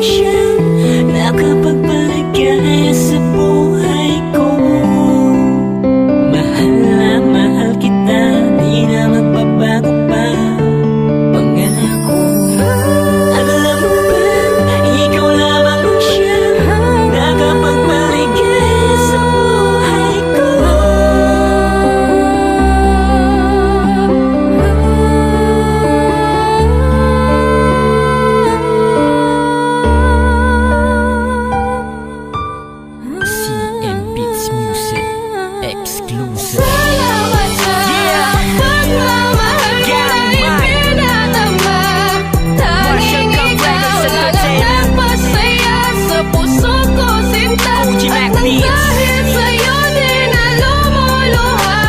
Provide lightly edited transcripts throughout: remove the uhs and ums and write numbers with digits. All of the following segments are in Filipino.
siyang nakapagpaligaya sa buhay ko. Mahal na mahal kita, di na magbabago pa pangako. Alam mo ba, ikaw lamang ang siyang nakapagpaligaya sa buhay ko. CM Beats Music Exclusive. Salamat sa pagmamahal mo na ipinadama. Tanging ikaw lang ang nagpasaya sa puso ko, sinta. At nang dahil sa'yo din na lumuluha.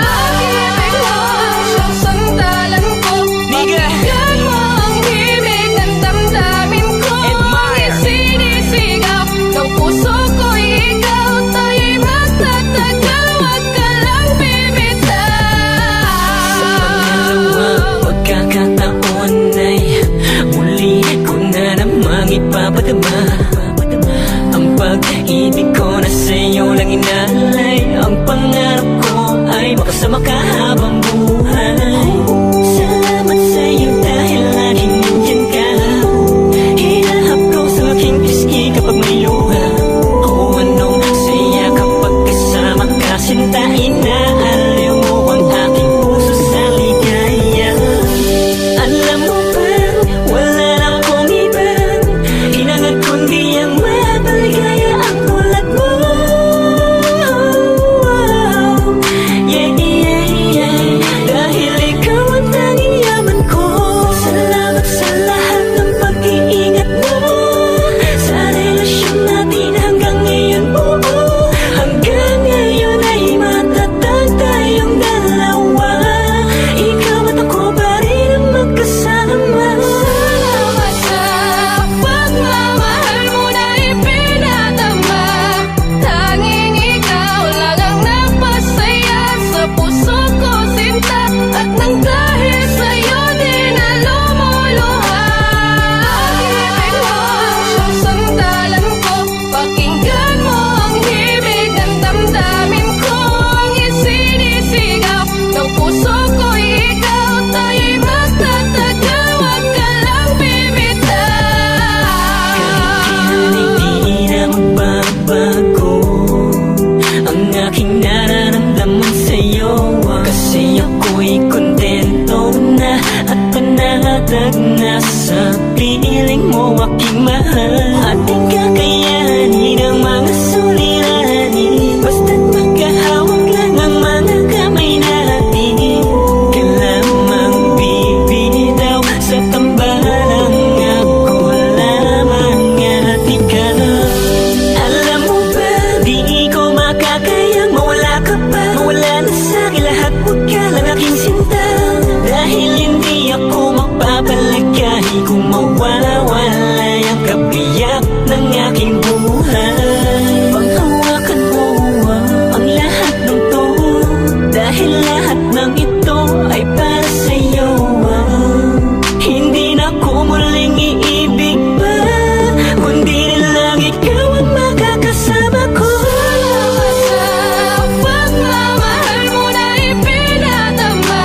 Pag-ibig mo ang siyang sandalan ko. Pakinggan mo ang himig ng damdamin ko. Ang isinisigaw ng puso ko'y ikaw. Tayo'y magtatagal, wag ka lang bibitaw. Sa pangalawang pagkakataon ay muli ko na namang ipapadama ang pag-ibig ko na sa'yo lang inalay. Ang pangarap ko ay makasama ka habang buhay. Salamat sa'yo dahil laging nandyan ka. Hinahap ko sa aking pisngi kapag may luha. O anong saya kapag kasama ka, sinta. Inaaliw mo ang aking puso sa ligaya. Alam mo ba, wala na akong ibang hinangad kundi ang mapaligaya ang tulad mo. Yeah, yeah, yeah. Dahil ikaw ang tanging yaman ko. Salamat sa lahat ng pag-iingat mo sa relasyon natin hanggang ngayon buo. Hanggang ngayon ay matatag tayong dalawa. Ikaw at ako pa rin ang magkasama. Salamat sa pagmamahal mo na ipinadama. Tanging ikaw lang ang nagpasaya sa puso ko, sinta. At nang dahil sa'yo din na lumuluha. Pag-ibig mo ang siyang sandalan ko. Pakinggan mo ang himig ng damdamin ko. Ang isinisigaw ng puso ko'y ikaw. Tayo'y magtatagal, wag ka lang bibitaw. Kahit di na magbabago ang aking nararamdaman sa'yo, kasi ako'y kontento na at panatag na sa piling mo aking mahal. At di kakayanin ang mga suliranin, basta't magkahawak lang ang mga kamay natin. Ka lamang bibitaw sa tambalang ako lamang at ikaw. Alam mo ba, di ko makakayang mawala ka pa. Mawala na sa'kin lahat, huwag ka lang aking sinta. Dahil hindi ako magpapalagay kung mawawala ang kabiyak ng aking buhay. Panghawakan mo ang lahat ng to, dahil lahat ng ito ay para sa'yo. Hindi na ako muling iibig pa, kundi rin lang ikaw ang makakasama ko. Salamat sa pagmamahal mo na ipinadama.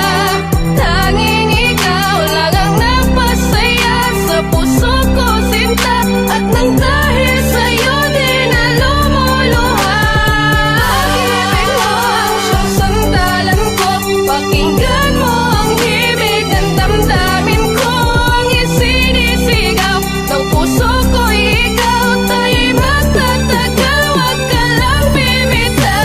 Tanging ikaw lang ang nagpasaya sa puso ko, sinta. At nang dahil sa'yo din na lumuluha. Pag-ibig mo ang siyang sandalan ko. Pakinggan mo ang himig ng damdamin ko. Ang isinisigaw ng puso ko'y ikaw. Tayo'y magtatagal, wag ka lang bibitaw.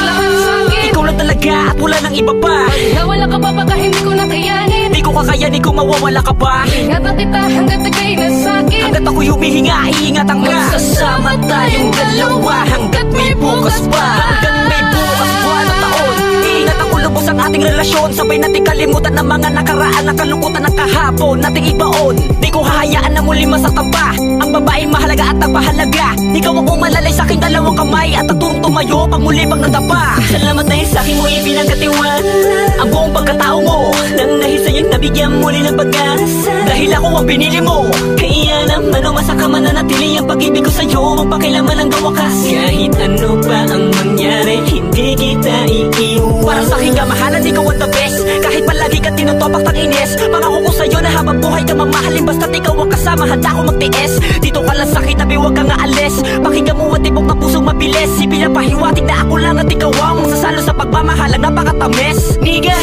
Lahat sa'kin Ikaw lang talaga at wala nang iba pa. nawala ka pa baka hindi ko nakayanin. Di ko kakayanin kung mawawala ka pa. Ingatan kita hanggat ika'y nasa'kin. Hanggat ako'y humihinga, iingatan ka. Magsasama tayong dalawa hanggat may bukas pa. Hanggat may bukas, buwan at taon. Iingat ako lubos ang ating relasyon. Sabay nating kalimutan ng mga nakaraan, na kalungkutan ng kahapon nating ibaon. Di ko hahayaan na muli masaktan pa ang babaeng mahalaga at nagpahalaga. Ikaw ang umalalay sa aking dalawang kamay at nagturong tumayo pag muli pag nagdapa. Salamat dahil sa akin mo ipinagkatiwala ang buong pagkatao mo. Nang dahil sa'yo'y nabigyan muli ng pag-asa, dahil ako ang pinili mo. Ano masaka mananatili ang pag-ibig ko sa'yo, magpakailaman ang gawakas. Kahit ano pa ang mangyari, hindi kita iiwan. Para sa'king kamahalan, ikaw ang the best. Kahit palagi ka tinutopak ng ines, pangako ko sa'yo na habang buhay ka mamahalin. Basta't ikaw ang kasama, handa ko magtiis. Dito ka lang sa'kin, tabi huwag kang aalis. Pakinggan mo at tibok ng pusong mabilis. Ipinapahiwatig na ako lang at ikaw ang masasalo sa pagmamahal ang napakatamis. Niga,